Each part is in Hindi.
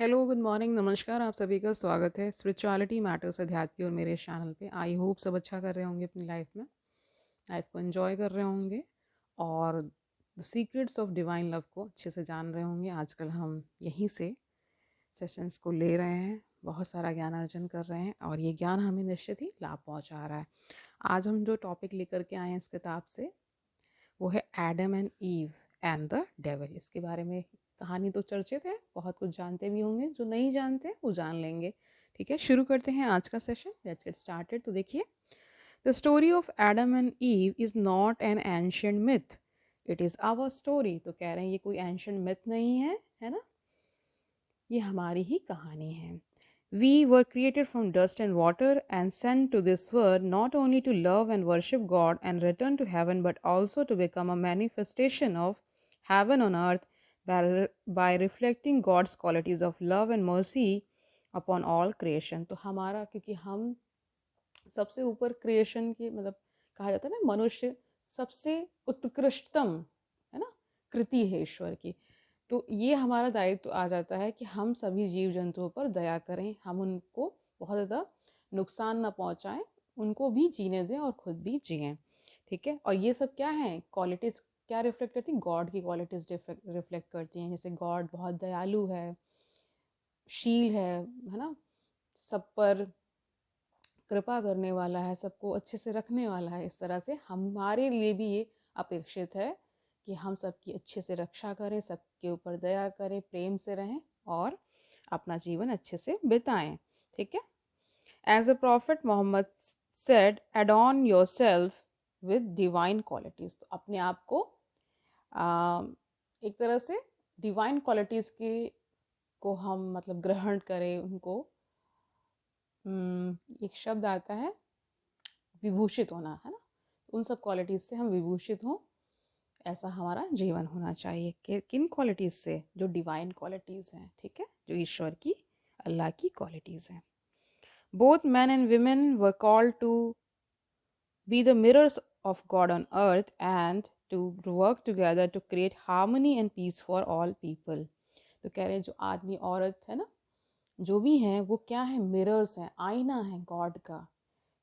हेलो, गुड मॉर्निंग, नमस्कार। आप सभी का स्वागत है स्पिरिचुअलिटी मैटर्स अध्यात्म की और मेरे चैनल पे। आई होप सब अच्छा कर रहे होंगे अपनी लाइफ में, लाइफ को एंजॉय कर रहे होंगे और the secrets of divine love को अच्छे से जान रहे होंगे। आजकल हम यहीं से सेशंस को ले रहे हैं, बहुत सारा ज्ञान अर्जन कर रहे हैं और ये ज्ञान हमें निश्चित ही लाभ पहुंचा रहा है। आज हम जो टॉपिक लेकर के आए हैं इस किताब से, वो है Adam and ewe and the devil. इसके बारे में कहानी तो चर्चित है, बहुत कुछ जानते भी होंगे, जो नहीं जानते वो जान लेंगे। ठीक है, शुरू करते हैं आज का सेशन। Let's get started. तो देखिए, the story of Adam and Eve is not an ancient myth, it is our story. तो कह रहे हैं ये कोई एंशियंट मिथ नहीं है ना, ये हमारी ही कहानी है। We were created from dust and water and sent to this world not only to love and worship God and return to heaven, but also to become a manifestation of heaven on earth by reflecting God's qualities of love and mercy upon all creation. तो हमारा, क्योंकि हम सबसे ऊपर क्रिएशन की, मतलब कहा जाता है ना, मनुष्य सबसे उत्कृष्टतम है ना कृति है ईश्वर की। तो ये हमारा दायित्व आ जाता है कि हम सभी जीव जंतुओं पर दया करें, हम उनको बहुत ज़्यादा नुकसान ना पहुंचाएं, उनको भी जीने दें और खुद भी जिएं। ठीक है, और ये सब क्या है, क्वालिटीज़ क्या रिफ्लेक्ट करती हैं, गॉड की क्वालिटीज़ रिफ्लेक्ट करती हैं। जैसे गॉड बहुत दयालु है, शील है ना, सब पर कृपा करने वाला है, सबको अच्छे से रखने वाला है। इस तरह से हमारे लिए भी ये अपेक्षित है कि हम सबकी अच्छे से रक्षा करें, सबके ऊपर दया करें, प्रेम से रहें और अपना जीवन अच्छे से बिताएं। ठीक है, as the prophet Muhammad said, adorn yourself with divine qualities. तो अपने आप को एक तरह से डिवाइन क्वालिटीज़ के को हम मतलब ग्रहण करें उनको। एक शब्द आता है विभूषित होना, है ना, उन सब क्वालिटीज़ से हम विभूषित हों, ऐसा हमारा जीवन होना चाहिए। कि किन क्वालिटीज़ से, जो डिवाइन क्वालिटीज़ हैं। ठीक है, जो ईश्वर की, अल्लाह की क्वालिटीज़ हैं। Both man and women were called to be the mirrors of God on earth and to work together to create harmony and peace for all people. तो कह रहे हैं जो आदमी औरत है ना, जो भी हैं, वो क्या है, मिरर्स हैं, आईना है गॉड का।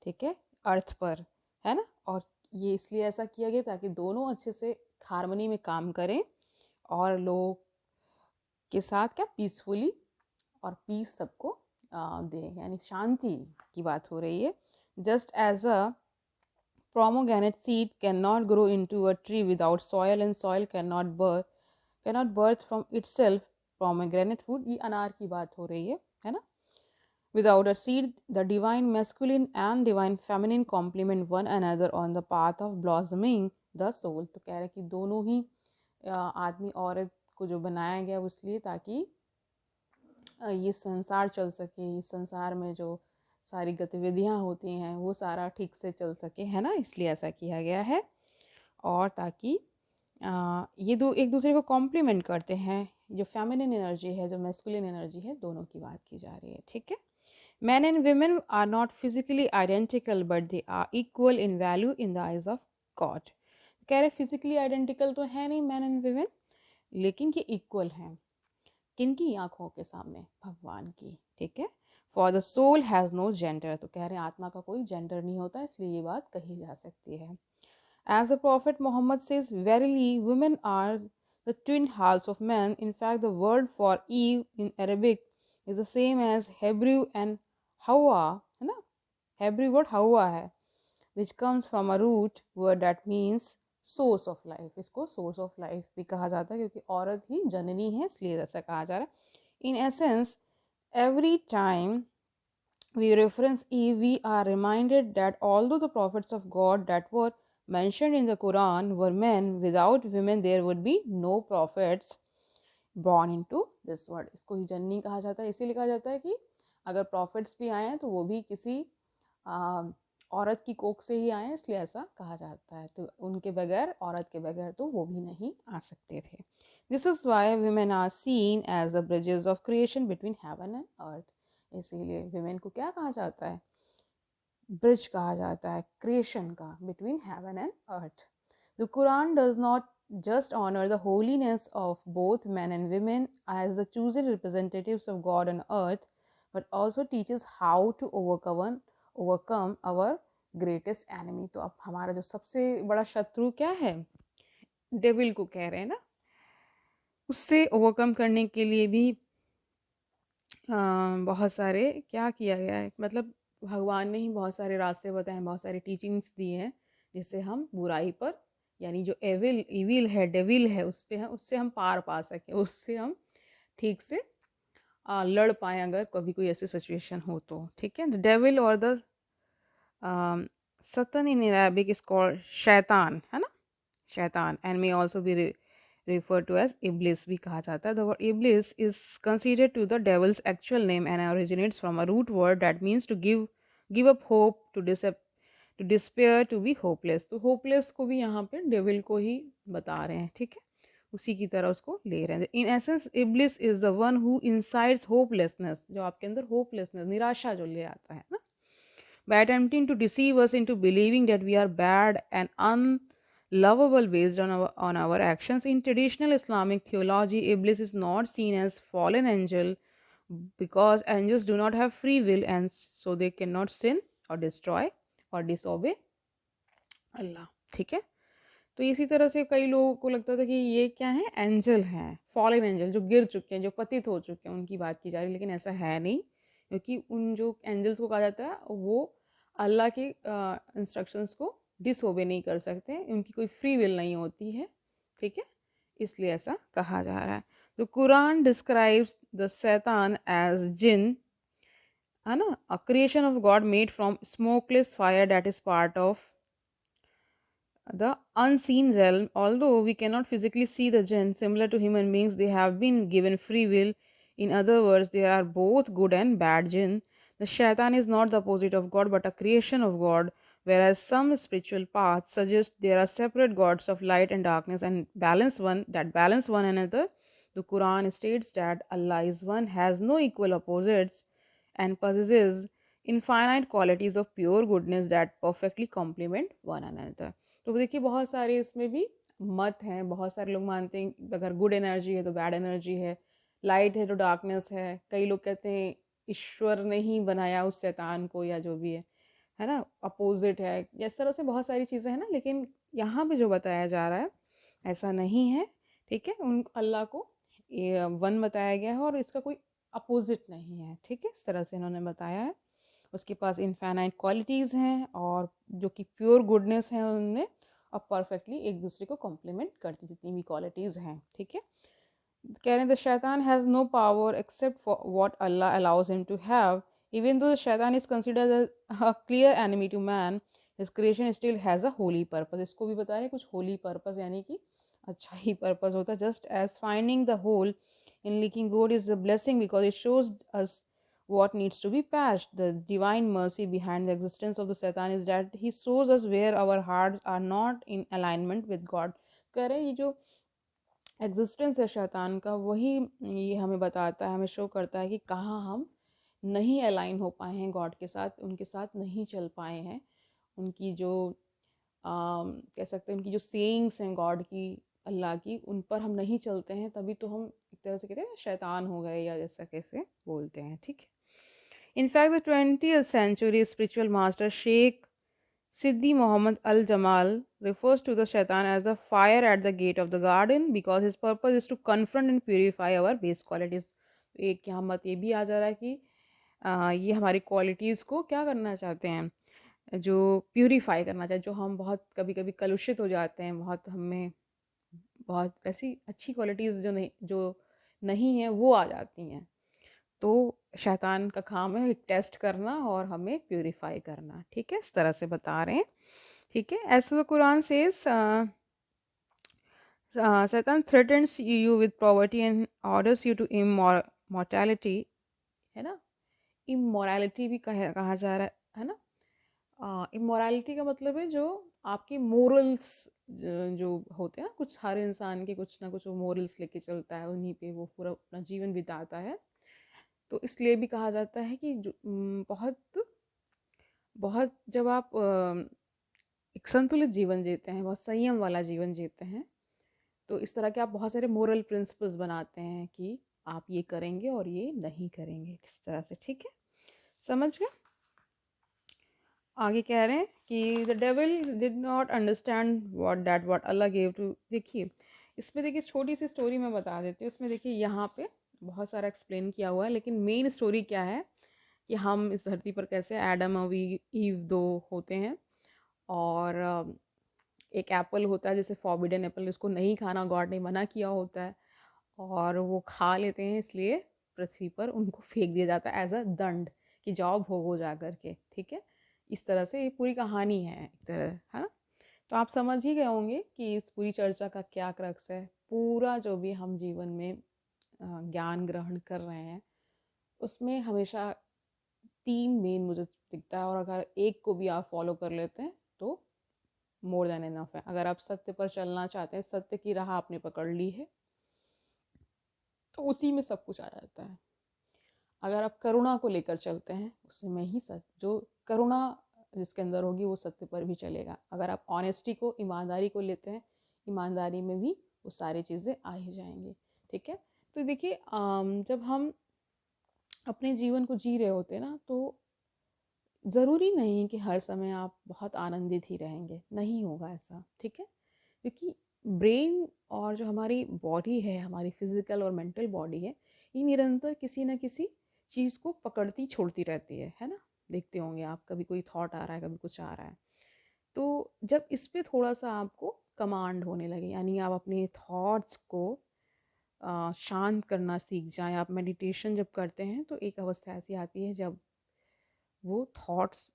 ठीक है, अर्थ पर, है ना। और ये इसलिए ऐसा किया गया ताकि दोनों अच्छे से हारमोनी में काम करें और लोगों के साथ क्या पीसफुली और पीस सबको दें, यानी शांति की बात हो रही है। Just as a pomegranate seed cannot grow into a tree without soil and soil cannot birth from itself pomegranate fruit। ये अनार की बात हो रही है ना। Without a seed, the divine masculine and divine feminine complement one another on the path of blossoming the soul। तो कह रहे कि दोनों ही आदमी औरत को जो बनाया गया वो इसलिए ताकि ये संसार चल सके, इस संसार में जो सारी गतिविधियाँ होती हैं वो सारा ठीक से चल सके, है ना, इसलिए ऐसा किया गया है। और ताकि ये दो एक दूसरे को कॉम्प्लीमेंट करते हैं। जो फेमिनिन एनर्जी है, जो मैस्कुलिन एनर्जी है, दोनों की बात की जा रही है। ठीक है, men and women are not physically identical but they are equal in value in the eyes of God। कह रहे फिजिकली आइडेंटिकल तो है नहीं मैन एंड women, लेकिन ये इक्वल हैं किनकी आंखों के सामने, भगवान की। ठीक है, for the soul has no gender. तो कह रहे हैं आत्मा का कोई जेंडर नहीं होता, इसलिए ये बात कही जा सकती है। As the prophet Muhammad says, verily women are the twin halves of man। In fact, the word for Eve in Arabic is the same as Hebrew and Hawa, है ना। Hebrew word Hawa है, which comes from a root word that means source of life। इसको source of life भी कहा जाता है क्योंकि औरत ही जननी है, इसलिए ऐसा कहा जा रहा है। In essence, every time we reference Eve, we are reminded that although the prophets of God that were mentioned in the Quran were men, without women there would be no prophets born into this world। इसको ही जननी कहा जाता है, इसीलिए कहा जाता है कि अगर प्रॉफिट्स भी आए हैं तो वो भी किसी औरत की कोख से ही आए, इसलिए ऐसा कहा जाता है। तो उनके बगैर, औरत के बगैर तो वो भी नहीं आ सकते थे। This is why women are seen as the bridges of creation between heaven and earth. इसीलिए women को क्या कहा जाता है, ब्रिज कहा जाता है क्रिएशन का, between heaven and earth. The Quran does not just honor the holiness of both men and women as the chosen representatives of God on earth, but also teaches how to overcome our greatest enemy. तो अब हमारा जो सबसे बड़ा शत्रु क्या है, डेविल को कह रहे हैं ना, उससे ओवरकम करने के लिए भी बहुत सारे क्या किया गया है, मतलब भगवान ने ही बहुत सारे रास्ते बताए हैं, बहुत सारे टीचिंग्स दिए हैं, जिससे हम बुराई पर, यानी जो इविल है, डेविल है, उस पे हम, उससे हम पार पा सकें, उससे हम ठीक से लड़ पाएँ अगर कभी कोई ऐसी सिचुएशन हो तो, ठीक है। The devil or the Satan in Arabic is called Shaitan, है ना, Shaitan, and may also be referred to as Iblis भी कहा जाता है। The word Iblis is considered to the devil's actual name and originates from a root word that means to give up hope, to despair, to be hopeless। तो hopeless को भी यहाँ पे devil को ही बता रहे हैं, ठीक है, उसी की तरह उसको ले रहे हैं। In essence, Iblis is the one who incites hopelessness, जो आपके अंदर hopelessness, निराशा जो ले आता है ना, by attempting to deceive us into believing that we are bad and unlovable based on our actions. In traditional Islamic theology, Iblis is not seen as fallen angel because angels do not have free will and so they cannot sin or destroy or disobey अल्लाह, ठीक है। तो इसी तरह से कई लोगों को लगता था कि ये क्या है, एंजल हैं, फॉलन एंजल, जो गिर चुके हैं, जो पतित हो चुके हैं, उनकी बात की जा रही है, लेकिन ऐसा है नहीं, क्योंकि उन जो एंजल्स को कहा जाता है वो अल्लाह के इंस्ट्रक्शंस को डिसओबे नहीं कर सकते, उनकी कोई फ्री विल नहीं होती है, ठीक है, इसलिए ऐसा कहा जा रहा है। तो कुरान डिस्क्राइब्स द शैतान एज जिन, है ना, अ creation of God made from smokeless fire that is part of the unseen realm. Although we cannot physically see the jinn, similar to human beings, they have been given free will. In other words, they are both good and bad jinn. The shaitan is not the opposite of God but a creation of God, whereas some spiritual paths suggest there are separate gods of light and darkness and balance one another. The Quran states that Allah is one, has no equal opposites, and possesses infinite qualities of pure goodness that perfectly complement one another. तो देखिए बहुत सारे इसमें भी मत हैं, बहुत सारे लोग मानते हैं अगर गुड एनर्जी है तो बैड एनर्जी है, लाइट है तो डार्कनेस है, कई लोग कहते हैं ईश्वर ने ही बनाया उस शैतान को या जो भी है ना, अपोजिट है, इस तरह से बहुत सारी चीज़ें हैं ना, लेकिन यहाँ पे जो बताया जा रहा है ऐसा नहीं है, ठीक है, उन अल्लाह को ये वन बताया गया है और इसका कोई अपोजिट नहीं है, ठीक है, इस तरह से इन्होंने बताया है। उसके पास इनफाइनाइट क्वालिटीज़ हैं और जो कि प्योर गुडनेस हैं उनमें, और परफेक्टली एक दूसरे को कॉम्प्लीमेंट करती जितनी भी क्वालिटीज़ हैं, ठीक है। कह रहे हैं the Shaitan has no power except for what Allah allows him to have, even though the Shaitan is considered a clear enemy to man, his creation still has a holy purpose. इसको भी बता रहे हैं कुछ होली पर्पस, यानी कि अच्छा ही पर्पस होता है। Just as finding the hole in leaking gold is a blessing because it shows us what needs to be patched. The divine mercy behind the existence of the Satan is that he shows us where our hearts are not in alignment with God. कह रहे हैं ये जो एग्जिस्टेंस है शैतान का, वही ये हमें बताता है, हमें शो करता है कि कहाँ हम नहीं अलाइन हो पाए हैं गॉड के साथ, उनके साथ नहीं चल पाए हैं, उनकी जो कह सकते हैं उनकी जो सेइंग्स हैं गॉड की, अल्लाह की, उन पर हम नहीं चलते हैं, तभी तो हम एक तरह से कहते हैं शैतान हो गए या जैसा कैसे बोलते हैं, ठीक है। In fact, the 20th century spiritual master Sheikh Siddi Muhammad Al Jamal refers to the shaitan as the fire at the gate of the garden because his purpose is to confront and purify our base qualities। एक यहाँ मत ये भी आ जा रहा है कि ये हमारी क्वालिटीज़ को क्या करना चाहते हैं, जो प्यूरीफाई करना चाहिए, जो हम बहुत कभी कभी कलुषित हो जाते हैं, बहुत हमें बहुत ऐसी अच्छी क्वालिटीज़ जो नहीं है वो आ जाती हैं, तो शैतान का काम है एक टेस्ट करना और हमें प्यूरीफाई करना, ठीक है, इस तरह से बता रहे हैं, ठीक है। As the Quran says Satan threatens you with poverty and orders you to immortality, है ना, इमोरलिटी भी कहा जा रहा है ना। इमोरलिटी का मतलब है जो आपके मोरल्स जो होते हैं, कुछ हर इंसान के कुछ ना कुछ वो मोरल्स लेके चलता है, उन्हीं पे वो पूरा अपना जीवन बिताता है, तो इसलिए भी कहा जाता है कि बहुत बहुत जब आप एक संतुलित जीवन जीते हैं, बहुत संयम वाला जीवन जीते हैं, तो इस तरह के आप बहुत सारे मोरल प्रिंसिपल्स बनाते हैं कि आप ये करेंगे और ये नहीं करेंगे, इस तरह से, ठीक है, समझ गए। आगे कह रहे हैं कि the devil did not understand what Allah give to. देखिए इसमें, देखिए छोटी सी स्टोरी मैं बता देती हूँ। इसमें देखिए यहाँ पे बहुत सारा एक्सप्लेन किया हुआ है, लेकिन मेन स्टोरी क्या है कि हम इस धरती पर कैसे एडम और ईव दो होते हैं, और एक एप्पल होता है जैसे फॉरबिडन एप्पल, उसको नहीं खाना, गॉड ने मना किया होता है, और वो खा लेते हैं, इसलिए पृथ्वी पर उनको फेंक दिया जाता है एज अ दंड कि जाओ भोगो जा करके, ठीक है। इस तरह से ये पूरी कहानी है एक तरह, है ना। तो आप समझ ही गए होंगे कि इस पूरी चर्चा का क्या क्रक्स है। पूरा जो भी हम जीवन में ज्ञान ग्रहण कर रहे हैं उसमें हमेशा 3 मेन मुझे दिखता है, और अगर एक को भी आप फॉलो कर लेते हैं तो मोर देन इनफ है। अगर आप सत्य पर चलना चाहते हैं, सत्य की राह आपने पकड़ ली है, तो उसी में सब कुछ आ जाता है। अगर आप करुणा को लेकर चलते हैं, उसमें ही सत्य, जो करुणा जिसके अंदर होगी वो सत्य पर भी चलेगा। अगर आप ऑनेस्टी को, ईमानदारी को लेते हैं, ईमानदारी में भी वो सारी चीज़ें आ ही जाएंगी, ठीक है। तो देखिए जब हम अपने जीवन को जी रहे होते हैं ना, तो ज़रूरी नहीं कि हर समय आप बहुत आनंदित ही रहेंगे, नहीं होगा ऐसा, ठीक है। क्योंकि ब्रेन और जो हमारी बॉडी है, हमारी फिजिकल और मेंटल बॉडी है, ये निरंतर किसी न किसी चीज़ को पकड़ती छोड़ती रहती है ना। देखते होंगे आप, कभी कोई थॉट आ रहा है, कभी कुछ आ रहा है, तो जब इस पे थोड़ा सा आपको कमांड होने लगे, यानी आप अपने थॉट्स को शांत करना सीख जाएं, आप मेडिटेशन जब करते हैं तो एक अवस्था ऐसी आती है जब वो थॉट्स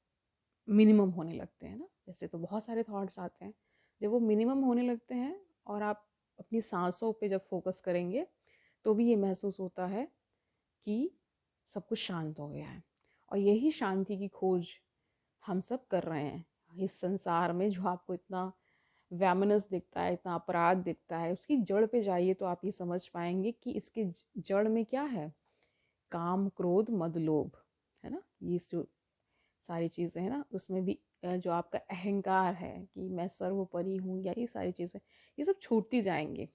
मिनिमम होने लगते हैं ना। जैसे तो बहुत सारे थॉट्स आते हैं, जब वो मिनिमम होने लगते हैं और आप अपनी सांसों पे जब फोकस करेंगे तो भी ये महसूस होता है कि सब कुछ शांत हो गया है। और यही शांति की खोज हम सब कर रहे हैं इस संसार में। जो आपको इतना वैमनस दिखता है, इतना अपराध दिखता है, उसकी जड़ पे जाइए तो आप ये समझ पाएंगे कि इसके जड़ में क्या है। काम, क्रोध, मद, लोभ, है ना। ये जो सारी चीज़ें हैं ना, उसमें भी जो आपका अहंकार है कि मैं सर्वोपरि हूँ, या ये सारी चीज़ें, ये सब छूटती जाएंगी,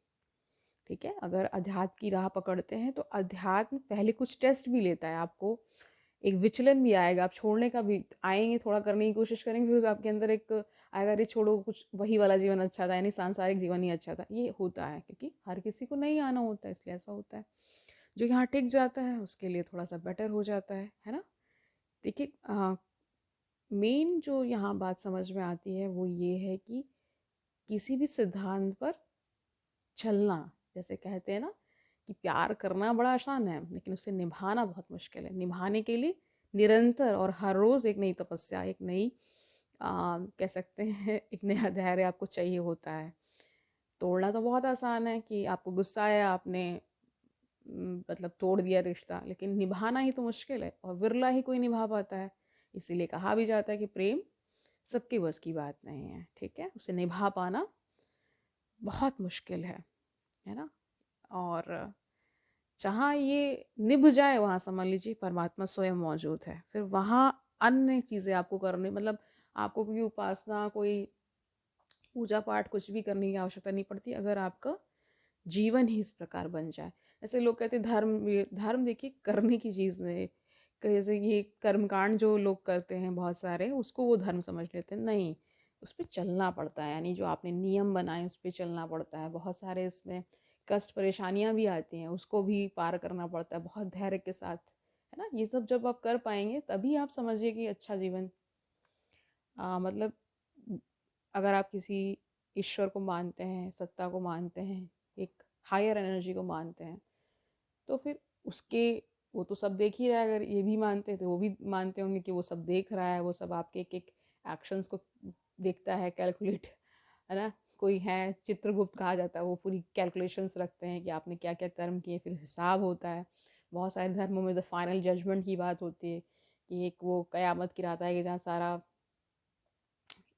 ठीक है। अगर अध्यात्म की राह पकड़ते हैं तो अध्यात्म पहले कुछ टेस्ट भी लेता है, आपको एक विचलन भी आएगा, आप छोड़ने का भी आएंगे, थोड़ा करने की कोशिश करेंगे, फिर आपके अंदर एक आएगा, अरे छोड़ो, कुछ वही वाला जीवन अच्छा था, यानी सांसारिक जीवन ही अच्छा था। ये होता है क्योंकि हर किसी को नहीं आना होता है, इसलिए ऐसा होता है। जो यहाँ टिक जाता है उसके लिए थोड़ा सा बेटर हो जाता है ना। देखिए मेन जो यहाँ बात समझ में आती है वो ये है कि किसी भी सिद्धांत पर चलना, जैसे कहते हैं ना कि प्यार करना बड़ा आसान है, लेकिन उसे निभाना बहुत मुश्किल है। निभाने के लिए निरंतर और हर रोज़ एक नई तपस्या, एक नई कह सकते हैं एक नया धैर्य आपको चाहिए होता है। तोड़ना तो बहुत आसान है कि आपको गुस्सा आया, आपने मतलब तोड़ दिया रिश्ता, लेकिन निभाना ही तो मुश्किल है, और विरला ही कोई निभा पाता है। इसीलिए कहा भी जाता है कि प्रेम सबके बस की बात नहीं है, ठीक है। उसे निभा पाना बहुत मुश्किल है ना। और जहाँ ये निभ जाए वहाँ समझ लीजिए परमात्मा स्वयं मौजूद है। फिर वहाँ अन्य चीज़ें आपको करने, मतलब आपको कोई उपासना, कोई पूजा पाठ कुछ भी करने की आवश्यकता नहीं पड़ती, अगर आपका जीवन ही इस प्रकार बन जाए। ऐसे लोग कहते हैं धर्म, धर्म देखिए करने की चीज़ नहीं। जैसे ये कर्मकांड जो लोग करते हैं बहुत सारे, उसको वो धर्म समझ लेते हैं, नहीं, उस पर चलना पड़ता है। यानी जो आपने नियम बनाए उस पर चलना पड़ता है। बहुत सारे इसमें कष्ट परेशानियां भी आती हैं, उसको भी पार करना पड़ता है बहुत धैर्य के साथ, है ना। ये सब जब आप कर पाएंगे तभी आप समझिए कि अच्छा जीवन मतलब अगर आप किसी ईश्वर को मानते हैं, सत्ता को मानते हैं, एक हायर एनर्जी को मानते हैं, तो फिर उसके, वो तो सब देख ही रहा है। अगर ये भी मानते हैं तो वो भी मानते होंगे कि वो सब देख रहा है, वो सब आपके एक एक एक्शंस को देखता है, कैलकुलेट, है ना। कोई है चित्रगुप्त कहा जाता है, वो पूरी कैलकुलेशंस रखते हैं कि आपने क्या क्या कर्म किए, फिर हिसाब होता है। बहुत सारे धर्मों में द फाइनल जजमेंट की बात होती है कि एक वो कयामत की रात आएगी जहाँ सारा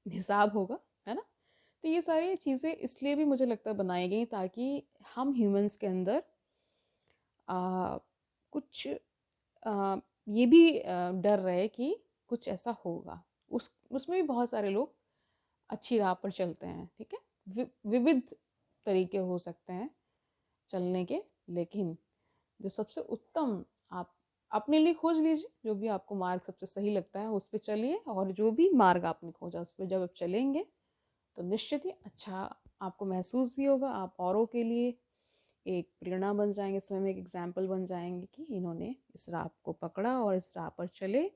हिसाब होगा, है ना। तो ये सारी चीज़ें इसलिए भी मुझे लगता है बनाई गई ताकि हम ह्यूमंस के अंदर कुछ ये भी डर रहे कि कुछ ऐसा होगा। उसमें भी बहुत सारे लोग अच्छी राह पर चलते हैं, ठीक है। विविध तरीके हो सकते हैं चलने के, लेकिन जो सबसे उत्तम आप अपने लिए खोज लीजिए, जो भी आपको मार्ग सबसे सही लगता है उस पे चलिए, और जो भी मार्ग आपने खोजा उस पे जब आप चलेंगे तो निश्चित ही अच्छा आपको महसूस भी होगा। आप औरों के लिए एक प्रेरणा बन जाएंगे, स्वयं एक एग्जाम्पल बन जाएंगे कि इन्होंने इस राह को पकड़ा और इस राह पर चले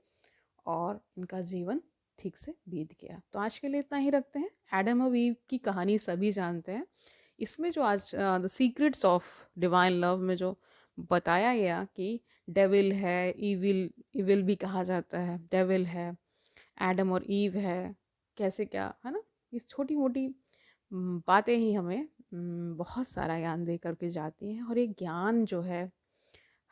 और इनका जीवन ठीक से बीत गया। तो आज के लिए इतना ही रखते हैं। एडम और ईव की कहानी सभी जानते हैं। इसमें जो आज the secrets of divine love में जो बताया गया कि डेविल है, इविल, इविल भी कहा जाता है, डेविल है, एडम और ईव है, कैसे क्या है ना, ये छोटी मोटी बातें ही हमें बहुत सारा ज्ञान दे करके जाती हैं। और एक ज्ञान जो है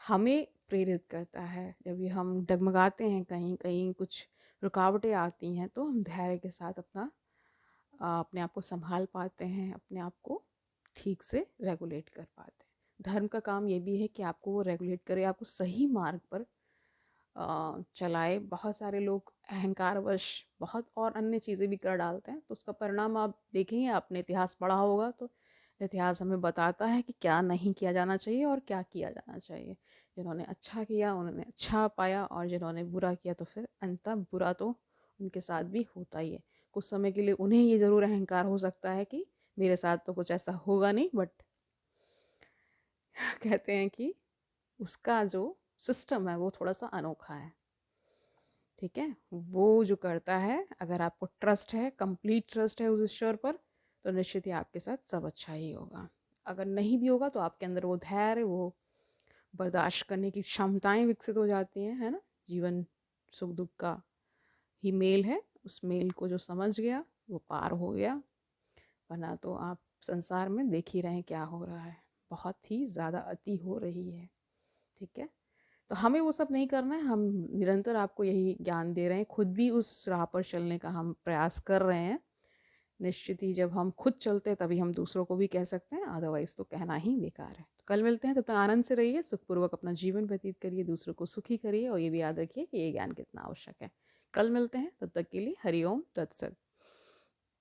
हमें प्रेरित करता है। जब भी हम डगमगाते हैं, कहीं कहीं कुछ रुकावटें आती हैं, तो हम धैर्य के साथ अपने आप को संभाल पाते हैं, अपने आप को ठीक से रेगुलेट कर पाते हैं। धर्म का काम ये भी है कि आपको वो रेगुलेट करे, आपको सही मार्ग पर चलाए। बहुत सारे लोग अहंकारवश बहुत और अन्य चीज़ें भी कर डालते हैं, तो उसका परिणाम आप देखेंगे, आपने इतिहास पढ़ा होगा तो इतिहास हमें बताता है कि क्या नहीं किया जाना चाहिए और क्या किया जाना चाहिए। जिन्होंने अच्छा किया उन्होंने अच्छा पाया, और जिन्होंने बुरा किया तो फिर अंततः बुरा तो उनके साथ भी होता ही है। कुछ समय के लिए उन्हें ये ज़रूर अहंकार हो सकता है कि मेरे साथ तो कुछ ऐसा होगा नहीं, बट कहते हैं कि उसका जो सिस्टम है वो थोड़ा सा अनोखा है। ठीक है, वो जो करता है, अगर आपको ट्रस्ट है, कंप्लीट ट्रस्ट है उस ईश्वर पर, तो निश्चित ही आपके साथ सब अच्छा ही होगा। अगर नहीं भी होगा तो आपके अंदर वो धैर्य, वो बर्दाश्त करने की क्षमताएं विकसित हो जाती हैं, है ना। जीवन सुख दुख का ही मेल है, उस मेल को जो समझ गया वो पार हो गया, वरना तो आप संसार में देख ही रहे हैं क्या हो रहा है, बहुत ही ज़्यादा अति हो रही है। ठीक है, तो हमें वो सब नहीं करना है। हम निरंतर आपको यही ज्ञान दे रहे हैं, खुद भी उस राह पर चलने का हम प्रयास कर रहे हैं। निश्चित ही जब हम खुद चलते हैं तभी हम दूसरों को भी कह सकते हैं, अदरवाइज तो कहना ही बेकार है। तो कल मिलते हैं, तब तक आनंद से रहिए, सुखपूर्वक अपना जीवन व्यतीत करिए, दूसरों को सुखी करिए, और ये भी याद रखिए कि ये ज्ञान कितना आवश्यक है। कल मिलते हैं, तब तक के लिए हरिओम तत्सत।